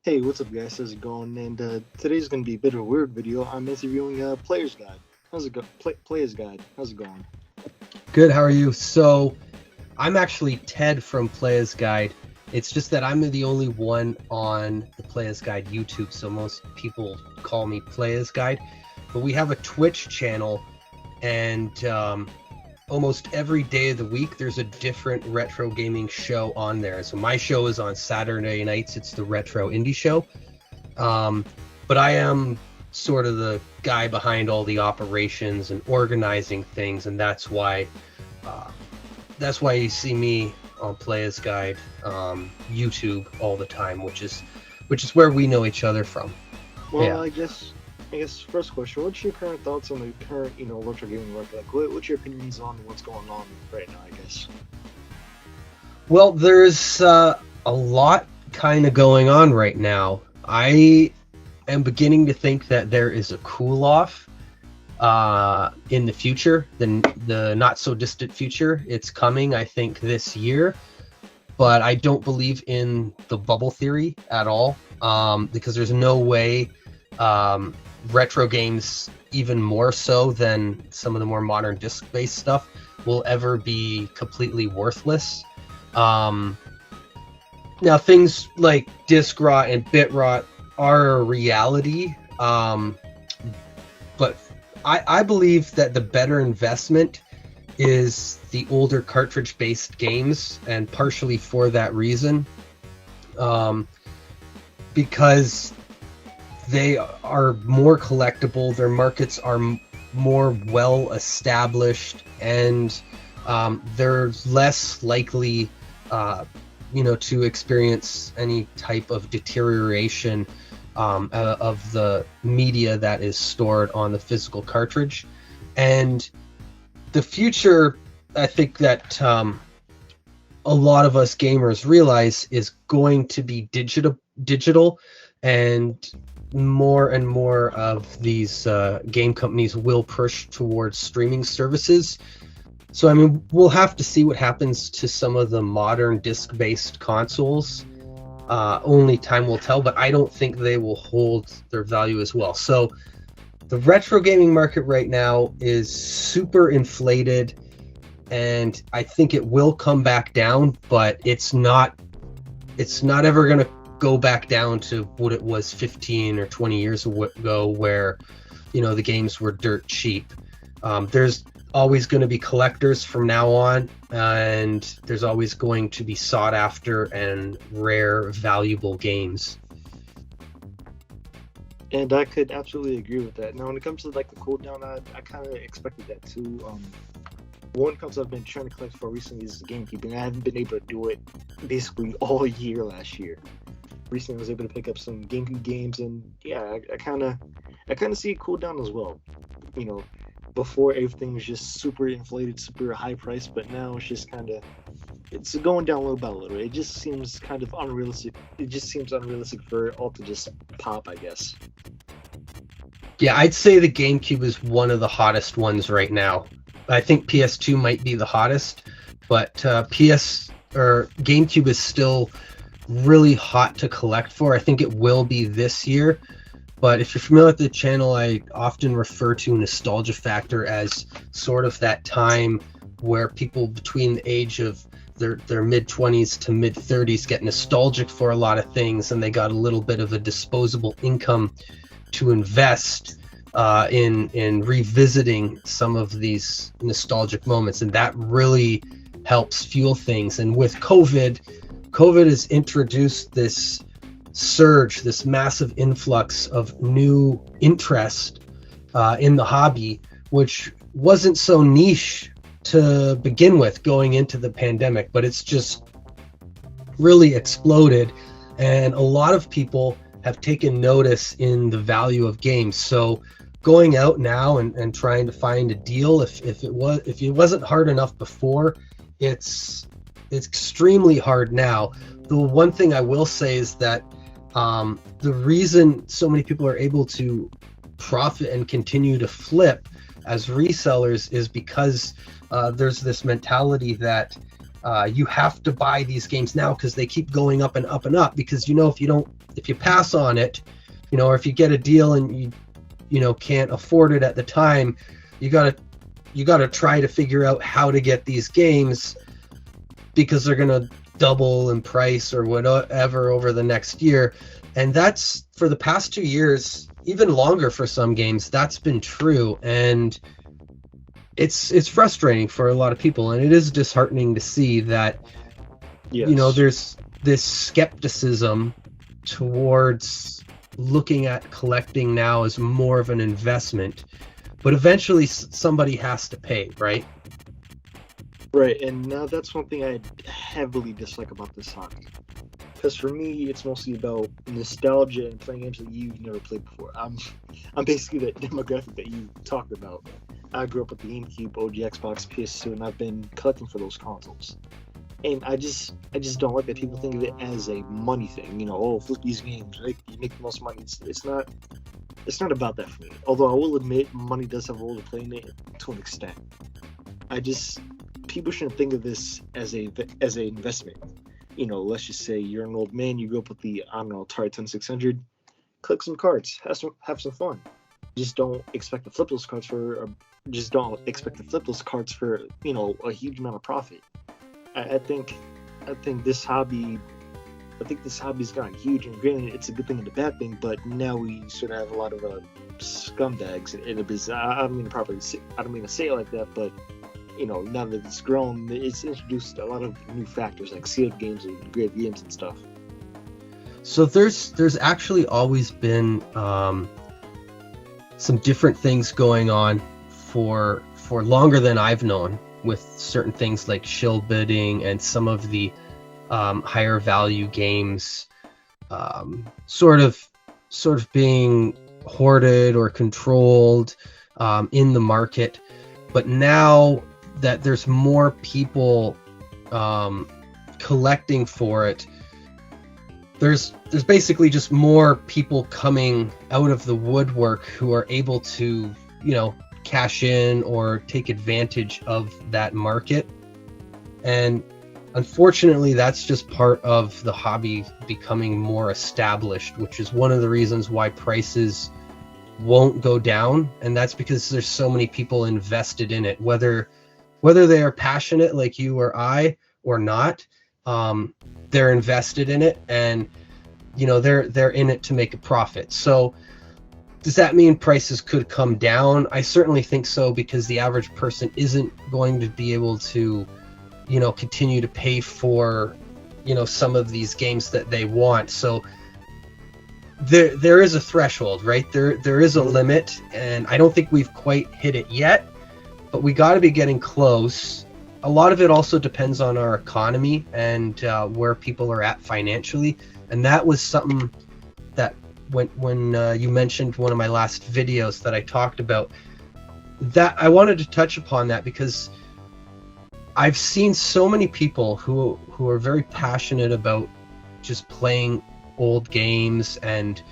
Hey, what's up, guys? How's it going? And today's gonna be a bit of a weird video. I'm interviewing Players Guide. How's it go? Players Guide. How's it going? Good, how are you? So, I'm actually Ted from Playas Guide. It's just that I'm the only one on the Playas Guide YouTube, so most people call me Playas Guide. But we have a Twitch channel, and almost every day of the week there's a different retro gaming show on there. So my show is on Saturday nights. It's the Retro Indie Show. But I am sort of the guy behind all the operations and organizing things, and that's why you see me on Playas Guide YouTube all the time, which is where we know each other from. Well, Yeah. I guess first question: what's your current thoughts on the current, retro gaming market? Like, what's your opinions on what's going on right now? I guess. Well, there's a lot kind of going on right now. I am beginning to think that there is a cool off in the future, the not so distant future. It's coming, I think, this year, but I don't believe in the bubble theory at all, because there's no way retro games, even more so than some of the more modern disc-based stuff, will ever be completely worthless. Now, things like disc rot and bit rot are a reality, but I believe that the better investment is the older cartridge-based games, and partially for that reason, because they are more collectible, their markets are more well established, and they're less likely to experience any type of deterioration of the media that is stored on the physical cartridge. And the future, I think that a lot of us gamers realize, is going to be digital, and more of these game companies will push towards streaming services. So, I mean, we'll have to see what happens to some of the modern disc-based consoles. Only time will tell, but I don't think they will hold their value as well. So the retro gaming market right now is super inflated, and I think it will come back down, but it's not ever going to go back down to what it was 15 or 20 years ago, where the games were dirt cheap. There's always going to be collectors from now on, and there's always going to be sought after and rare, valuable games. And I could absolutely agree with that. Now, when it comes to like the cooldown, I kind of expected that too. One console I've been trying to collect for recently is the GameCube, and I haven't been able to do it basically all year last year. Recently, I was able to pick up some GameCube games, and yeah, I kind of see it cool down as well. Before everything was just super inflated, super high price, but now it's going down little by little. It just seems kind of unrealistic. It just seems unrealistic for it all to just pop, I guess. Yeah, I'd say the GameCube is one of the hottest ones right now. I think PS2 might be the hottest, but GameCube is still really hot to collect for. I think it will be this year. But if you're familiar with the channel, I often refer to nostalgia factor as sort of that time where people between the age of their mid-20s to mid-30s get nostalgic for a lot of things, and they got a little bit of a disposable income to invest in revisiting some of these nostalgic moments, and that really helps fuel things. And with COVID has introduced this surge, this massive influx of new interest in the hobby, which wasn't so niche to begin with going into the pandemic, but it's just really exploded, and a lot of people have taken notice in the value of games. So going out now and trying to find a deal, if it wasn't hard enough before, it's extremely hard now. The one thing I will say is that the reason so many people are able to profit and continue to flip as resellers is because there's this mentality that you have to buy these games now because they keep going up and up and up, because if you don't if you pass on it, or if you get a deal and you can't afford it at the time, you gotta try to figure out how to get these games, because they're gonna double in price or whatever over the next year. And that's, for the past 2 years, even longer for some games, that's been true. And it's frustrating for a lot of people, and it is disheartening to see that Yes. there's this skepticism towards looking at collecting now as more of an investment, but eventually somebody has to pay, right? Right, and now that's one thing I heavily dislike about this hobby. Because for me, it's mostly about nostalgia and playing games that you've never played before. I'm basically the demographic that you talked about. I grew up with the GameCube, OG Xbox, PS2, and I've been collecting for those consoles. And I just don't like that people think of it as a money thing. Oh, flip these games, right? You make the most money. It's not about that for me. Although I will admit, money does have a role to play in it to an extent. People shouldn't think of this as an investment. Let's just say you're an old man, you grew up with the, I don't know, Atari 2600, collect some cards, have some fun. Just don't expect to flip those cards for a huge amount of profit. I think this hobby's gotten huge, and granted, it's a good thing and a bad thing. But now we sort of have a lot of scumbags in the business. I don't mean to say it like that, but now that it's grown, it's introduced a lot of new factors like sealed games and great games and stuff. So there's actually always been some different things going on for longer than I've known, with certain things like shill bidding and some of the higher value games sort of being hoarded or controlled in the market. But now that there's more people collecting for it, there's basically just more people coming out of the woodwork who are able to cash in or take advantage of that market. And unfortunately, that's just part of the hobby becoming more established, which is one of the reasons why prices won't go down. And that's because there's so many people invested in it, whether they are passionate like you or I or not. They're invested in it, and they're in it to make a profit. So does that mean prices could come down? I certainly think so, because the average person isn't going to be able to continue to pay for some of these games that they want. So there is a threshold, right? There is a limit, and I don't think we've quite hit it yet, but we got to be getting close. A lot of it also depends on our economy and where people are at financially, and that was something that when you mentioned one of my last videos that I talked about, that I wanted to touch upon that, because I've seen so many people who are very passionate about just playing old games and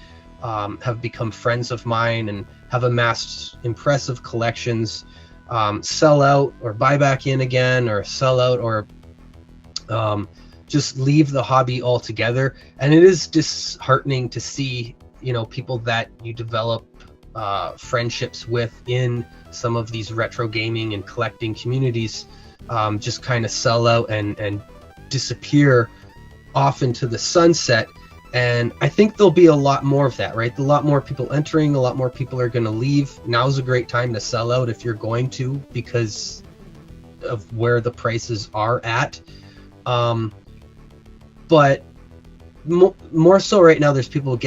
have become friends of mine and have amassed impressive collections, sell out or buy back in again, or sell out or just leave the hobby altogether. And it is disheartening to see people that you develop friendships with in some of these retro gaming and collecting communities just kind of sell out and disappear off into the sunset. And I think there'll be a lot more of that, right? A lot more people entering, a lot more people are going to leave. Now's a great time to sell out if you're going to, because of where the prices are at. But more so right now, there's people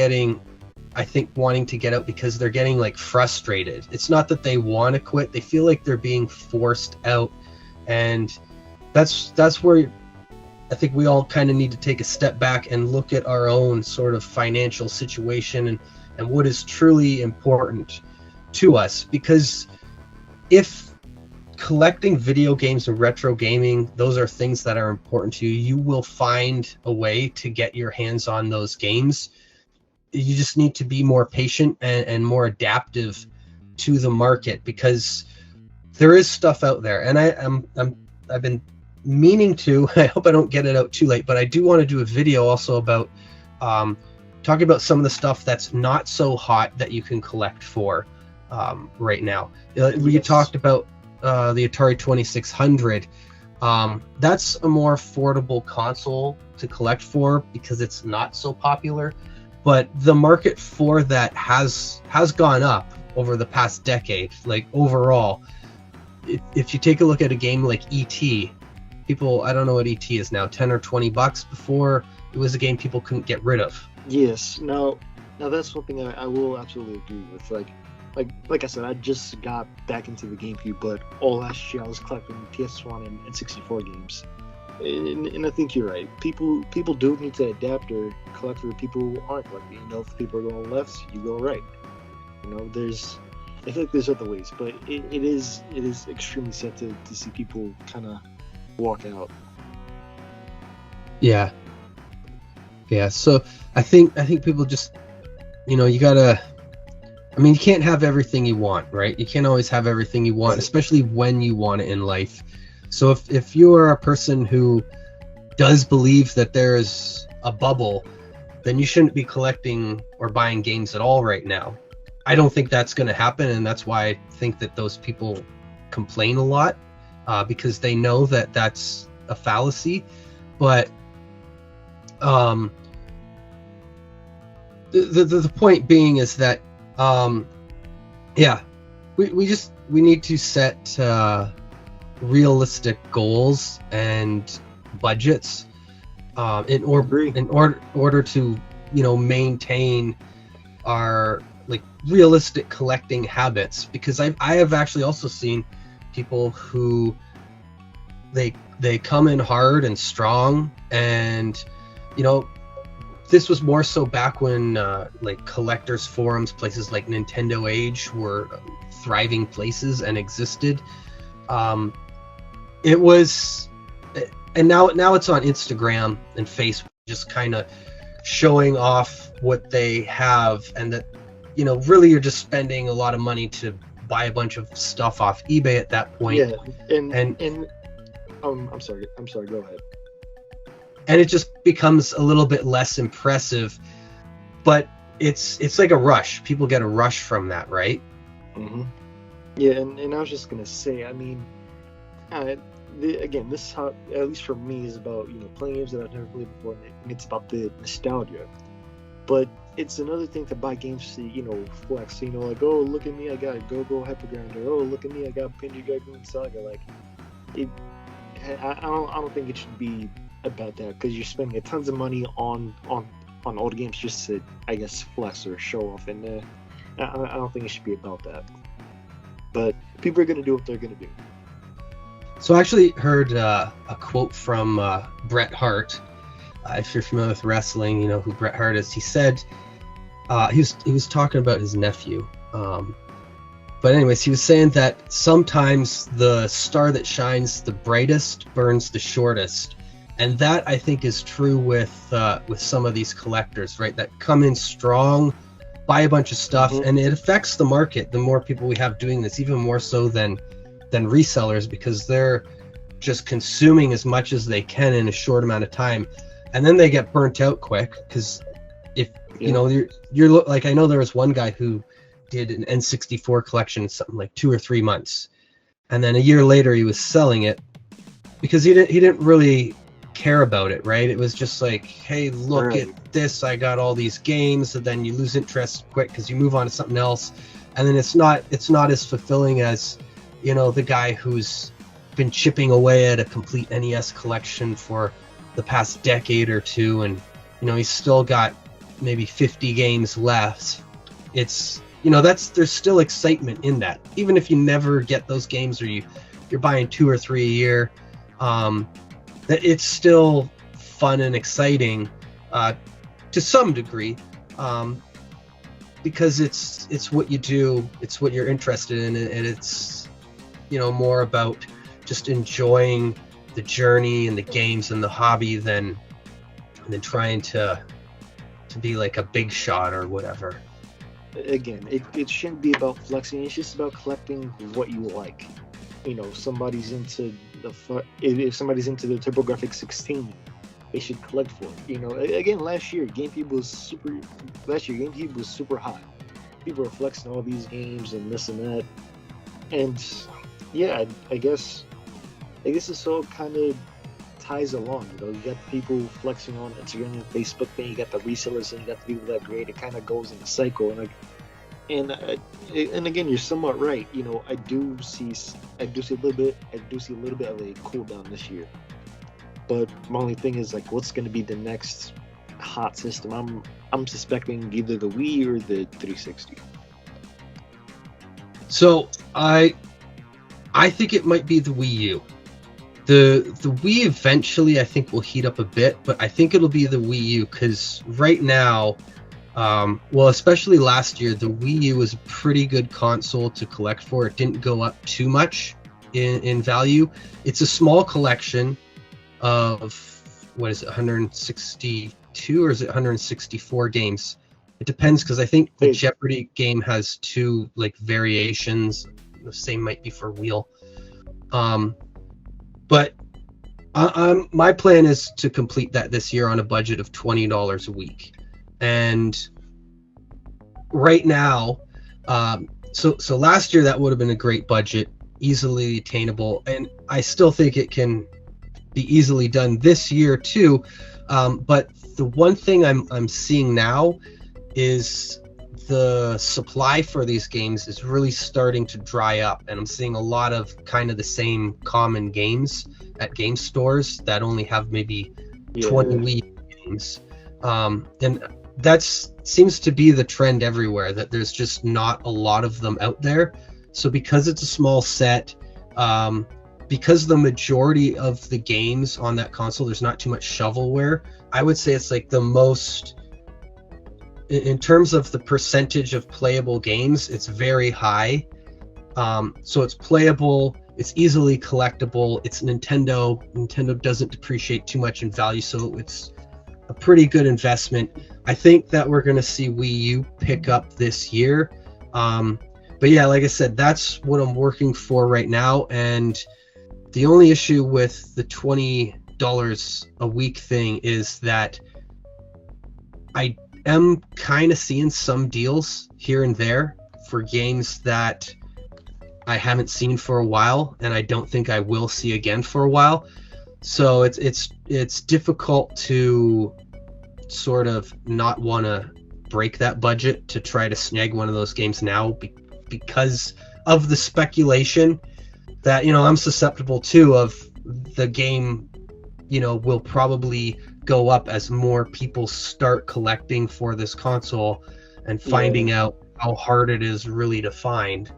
wanting to get out because they're getting frustrated. It's not that they want to quit. They feel like they're being forced out. And that's where I think we all kind of need to take a step back and look at our own sort of financial situation and what is truly important to us. Because if collecting video games and retro gaming, those are things that are important to you, you will find a way to get your hands on those games. You just need to be more patient and more adaptive to the market, because there is stuff out there. And I've been meaning to, I hope I don't get it out too late, but I do want to do a video also about talking about some of the stuff that's not so hot that you can collect for right now. We talked about the Atari 2600. That's a more affordable console to collect for because it's not so popular, but the market for that has gone up over the past decade. Like overall, if you take a look at a game like ET, people, I don't know what ET is now, 10 or 20 bucks. Before, it was a game people couldn't get rid of. Yes. Now that's one thing I will absolutely agree with. Like I said, I just got back into the GameCube, but all last year I was collecting PS1 and 64 games. And I think you're right. People do need to adapt or collect for people who aren't collecting. You know, if people are going left, you go right. You know, I feel like there's other ways, but it is extremely sad to see people kind of walk out. Yeah. So I think people just, you know, you gotta. I mean, you can't have everything you want, right? You can't always have everything you want, especially when you want it in life. So if you are a person who does believe that there is a bubble, then you shouldn't be collecting or buying games at all right now. I don't think that's going to happen, and that's why I think that those people complain a lot, because they know that that's a fallacy. But the point being is that we need to set realistic goals and budgets in order to, you know, maintain our like realistic collecting habits, because I have actually also seen people who they come in hard and strong, and you know, this was more so back when like collectors forums, places like Nintendo Age were thriving places and existed. It was, and now it's on Instagram and Facebook, just kind of showing off what they have, and that, you know, really you're just spending a lot of money to buy a bunch of stuff off eBay at that point. Yeah, and I'm sorry, go ahead. And it just becomes a little bit less impressive, but it's like a rush. People get a rush from that, right? Mm-hmm. Yeah, and I was just gonna say, I mean, again, this is how, at least for me, is about, you know, playing games that I've never played before, and it's about the nostalgia. But it's another thing to buy games to, you know, flex. You know, like, oh, look at me, I got a Go-Go Hypergrinder. Oh, look at me, I got Pendragon Saga. Like, I don't think it should be about that, because you're spending tons of money on old games just to, I guess, flex or show off, and I don't think it should be about that. But people are gonna do what they're gonna do. So I actually heard a quote from Bret Hart. If you're familiar with wrestling, you know who Bret Hart is. He said he was talking about his nephew. But anyways, he was saying that sometimes the star that shines the brightest burns the shortest. And that, I think, is true with some of these collectors, right? That come in strong, buy a bunch of stuff, mm-hmm. and it affects the market. The more people we have doing this, even more so than resellers, because they're just consuming as much as they can in a short amount of time, and then they get burnt out quick. Because if you know, you're like, I know there was one guy who did an N64 collection in something like 2 or 3 months, and then a year later he was selling it because he didn't really care about it, right? It was just like, hey, look at this, I got all these games. And then you lose interest quick because you move on to something else, and then it's not as fulfilling as, you know, the guy who's been chipping away at a complete NES collection for the past decade or two, and you know, he's still got maybe 50 games left. It's, you know, there's still excitement in that, even if you never get those games, or you're buying 2 or 3 a year. That it's still fun and exciting to some degree, because it's what you do, it's what you're interested in, and it's, you know, more about just enjoying the journey and the games and the hobby than trying to be like a big shot or whatever. Again, it shouldn't be about flexing. It's just about collecting what you like. You know, somebody's into if somebody's into the TurboGrafx 16, they should collect for it. Again, last year GameCube was super high. People were flexing all these games and this and that, and yeah, I guess this all kind of ties along. You got the people flexing on Instagram and Facebook, then you got the resellers, and you got the people that grade. It kind of goes in a cycle, and again, you're somewhat right. I do see a little bit of a cool down this year. But my only thing is like, what's going to be the next hot system? I'm suspecting either the Wii or the 360. So I think it might be the Wii U. The Wii eventually I think will heat up a bit, but I think it'll be the Wii U because right now, well, especially last year, the Wii U was a pretty good console to collect for. It didn't go up too much in value. It's a small collection of, what is it, 162 or is it 164 games? It depends, because I think the Jeopardy game has two like variations. The same might be for Wheel. But my plan is to complete that this year on a budget of $20 a week. And right now, so last year that would have been a great budget, easily attainable, and I still think it can be easily done this year too. But the one thing I'm seeing now is the supply for these games is really starting to dry up, and I'm seeing a lot of kind of the same common games at game stores that only have maybe 20 Wii games. And that seems to be the trend everywhere, that there's just not a lot of them out there. So because it's a small set, because the majority of the games on that console, there's not too much shovelware, I would say it's like the most, in terms of the percentage of playable games, it's very high. So it's playable, it's easily collectible, it's Nintendo. Nintendo doesn't depreciate too much in value, so it's a pretty good investment. I think that we're going to see Wii U pick up this year. But yeah, like I said, that's what I'm working for right now. And the only issue with the $20 a week thing is that I am kind of seeing some deals here and there for games that I haven't seen for a while, and I don't think I will see again for a while. So it's difficult to sort of not want to break that budget to try to snag one of those games now, because of the speculation that, I'm susceptible to, of the game, will probably go up as more people start collecting for this console and finding out how hard it is really to find.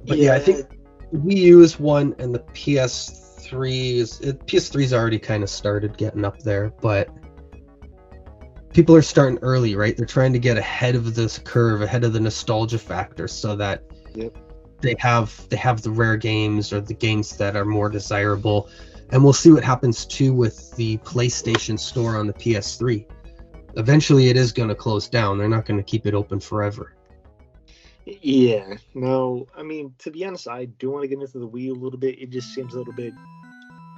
But I think Wii U is one, and the PS3's already kind of started getting up there, but people are starting early, right? They're trying to get ahead of this curve, ahead of the nostalgia factor, so that they have the rare games or the games that are more desirable. And we'll see what happens too with the PlayStation Store on the PS3. Eventually it is going to close down. They're not going to keep it open forever. Yeah, no, I mean, to be honest, I do want to get into the Wii a little bit. It just seems a little bit,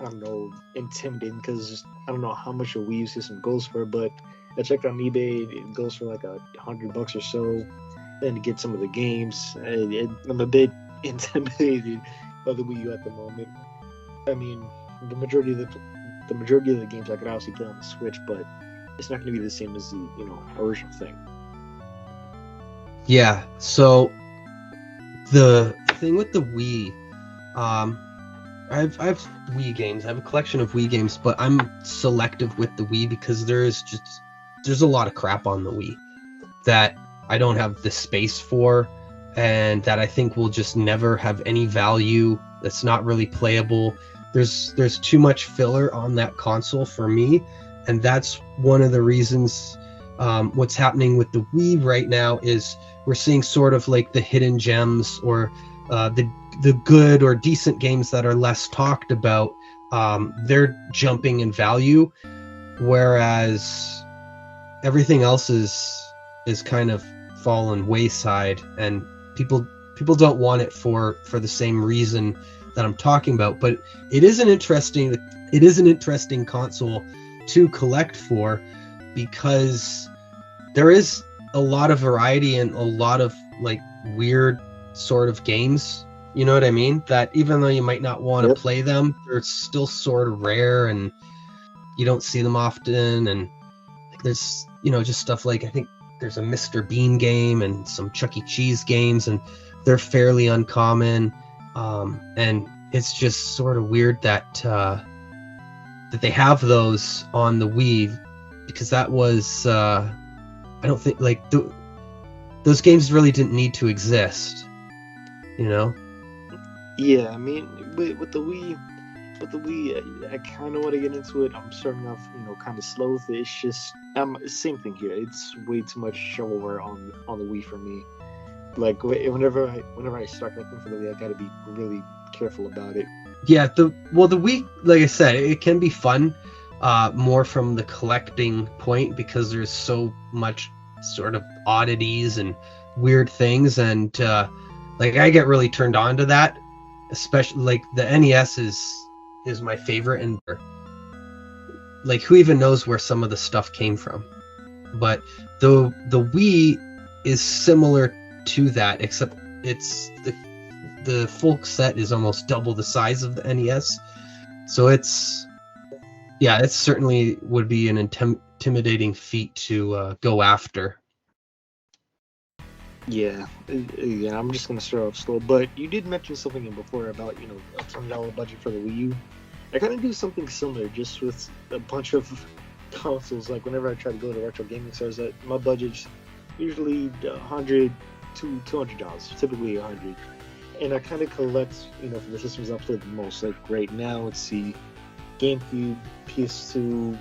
I don't know, intimidating, because I don't know how much a Wii U system goes for, but I checked on eBay, it goes for like $100 or so. Then to get some of the games, I'm a bit intimidated by the Wii U at the moment. I mean, the majority of the games I could obviously play on the Switch, but it's not going to be the same as the original thing. Yeah, so the thing with the Wii, I've Wii games. I have a collection of Wii games, but I'm selective with the Wii because there's a lot of crap on the Wii that I don't have the space for, and that I think will just never have any value. That's not really playable. There's too much filler on that console for me, and that's one of the reasons. What's happening with the Wii right now is we're seeing sort of like the hidden gems, or the good or decent games that are less talked about. They're jumping in value, whereas everything else is kind of fallen wayside, and people don't want it for the same reason that I'm talking about. But it is an interesting, it is an interesting console to collect for, because there is a lot of variety and a lot of like weird sort of games, you know what I mean, that even though you might not want to Yep. play them, they're still sort of rare and you don't see them often. And there's, you know, just stuff like, I think there's a Mr. Bean game and some Chuck E. Cheese games, and they're fairly uncommon. And it's just sort of weird that that they have those on the Wii, because that was I don't think like those games really didn't need to exist, you know. Yeah, I mean, with the Wii, I kind of want to get into it. I'm starting off, kind of slow with it. It's just, same thing here. It's way too much shovelware on the Wii for me. Like whenever I start collecting for the Wii, I gotta be really careful about it. Yeah, the Wii, like I said, it can be fun, more from the collecting point, because there's so much sort of oddities and weird things, and like I get really turned on to that, especially like the NES is my favorite, and like who even knows where some of the stuff came from. But the Wii is similar to that, except it's the full set is almost double the size of the NES. So it certainly would be an intimidating feat to go after. Yeah, I'm just gonna start off slow. But you did mention something before about a $20 budget for the Wii U. I kind of do something similar, just with a bunch of consoles. Like whenever I try to go to retro gaming stores, that my budget's usually $100 to $200, typically $100. And I kind of collect, for the systems I've played the most. Like right now, let's see, GameCube, PS2,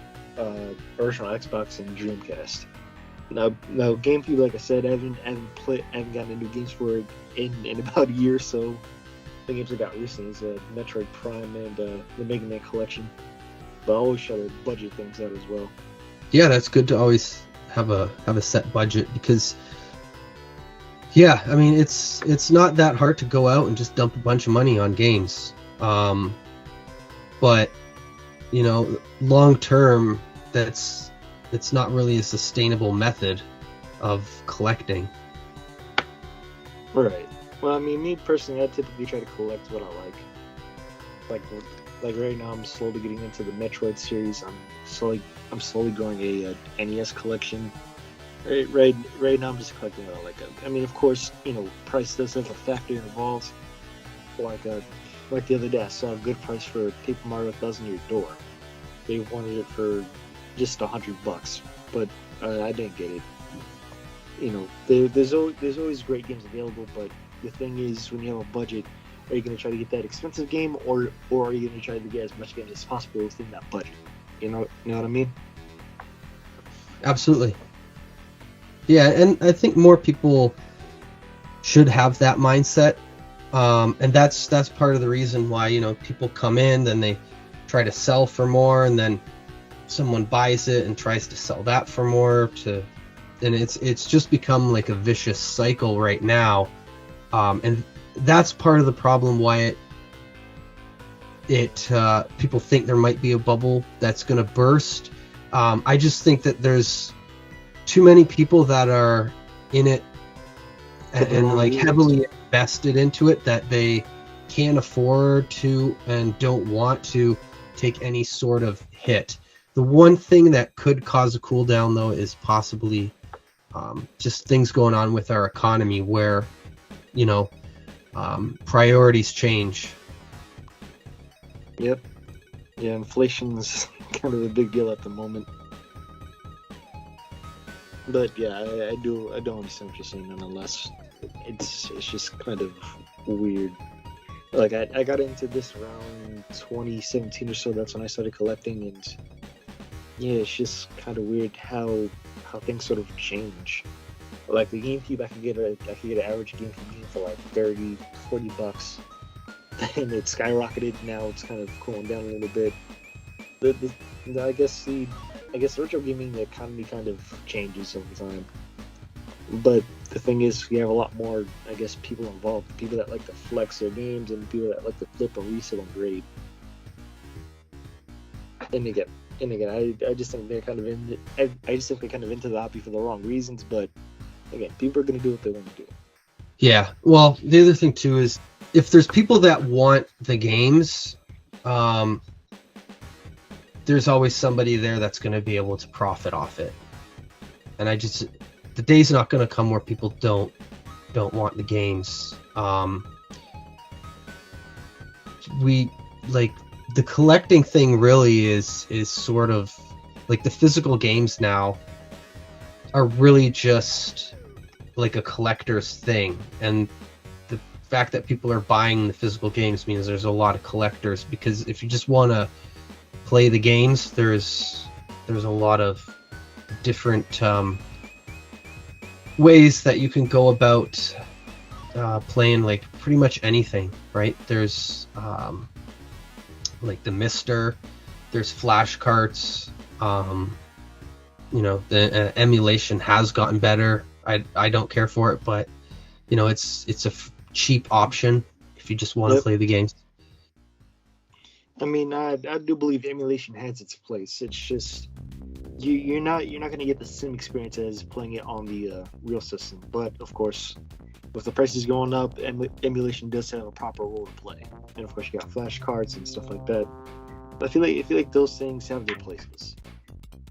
original Xbox, and Dreamcast. Now GameCube, like I said, I haven't gotten into games for it in about a year or so. The games I got recently is Metroid Prime and the Mega Man Collection. But I always try to budget things out as well. Yeah, that's good to always have a set budget, because yeah, I mean it's not that hard to go out and just dump a bunch of money on games. But long term, it's not really a sustainable method of collecting. Right. Well, I mean, me personally, I typically try to collect what I like. Like right now, I'm slowly getting into the Metroid series. I'm slowly growing a NES collection. Right now, I'm just collecting what I like. I mean, of course, price does have a factor involved. Like the other day, I saw a good price for Paper Mario Thousand Year Door. They wanted it for just $100, but I didn't get it. There's always great games available, but the thing is, when you have a budget, are you going to try to get that expensive game, or are you going to try to get as much games as possible within that budget? You know what I mean? Absolutely. Yeah, and I think more people should have that mindset, and that's part of the reason why people come in, then they try to sell for more, and then someone buys it and tries to sell that for more, and it's just become like a vicious cycle right now, and that's part of the problem why people think there might be a bubble that's going to burst. I just think that there's too many people that are in it and like heavily invested into it, that they can't afford to and don't want to take any sort of hit. The one thing that could cause a cool down, though, is possibly just things going on with our economy, where priorities change. Yep. Yeah, inflation's kind of a big deal at the moment. But yeah, I do understand what you're saying. Nonetheless, it's just kind of weird. Like I got into this around 2017 or so. That's when I started collecting, and yeah, it's just kind of weird how things sort of change. Like the GameCube, I could get an average game from me for like $30-$40. And it skyrocketed. Now it's kind of cooling down a little bit. I guess the retro gaming economy kind of changes over time. But the thing is, we have a lot more, I guess, people involved. People that like to flex their games, and people that like to flip or resell and grade. And again, I just think they're kind of in. I just think they're kind of into the hobby for the wrong reasons. But again, people are going to do what they want to do. Yeah. Well, the other thing too is if there's people that want the games, there's always somebody there that's going to be able to profit off it. And the day's not going to come where people don't want the games. We like the collecting thing really is sort of like the physical games now are really just like a collector's thing, and the fact that people are buying the physical games means there's a lot of collectors, because if you just want to play the games, there's a lot of different ways that you can go about playing like pretty much anything, right? There's like the Mister, there's flash carts. The emulation has gotten better. I don't care for it, but it's a cheap option if you just want to play the games. I mean, I do believe emulation has its place. It's just you're not going to get the same experience as playing it on the real system. But of course, with the prices going up, emulation does have a proper role to play. And of course, you got flash cards and stuff like that. But I feel like those things have their places.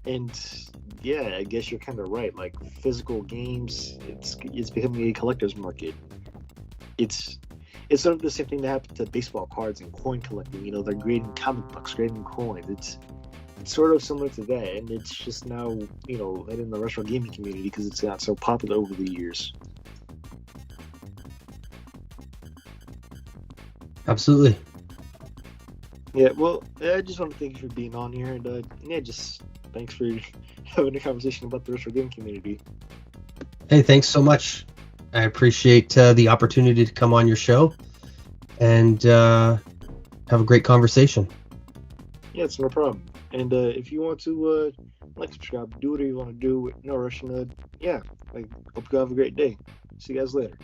And yeah, I guess you're kind of right. Like physical games, it's becoming a collector's market. It's sort of the same thing that happened to baseball cards and coin collecting. They're grading comic books, grading coins. It's sort of similar to that, and it's just now in the retro gaming community because it's got so popular over the years. Absolutely. Yeah, well, I just want to thank you for being on here, and just thanks for having a conversation about the retro gaming community. Hey, thanks so much. I appreciate the opportunity to come on your show and have a great conversation. Yeah, it's no problem. And if you want to subscribe, do whatever you want to do. No rush. Yeah, hope you have a great day. See you guys later.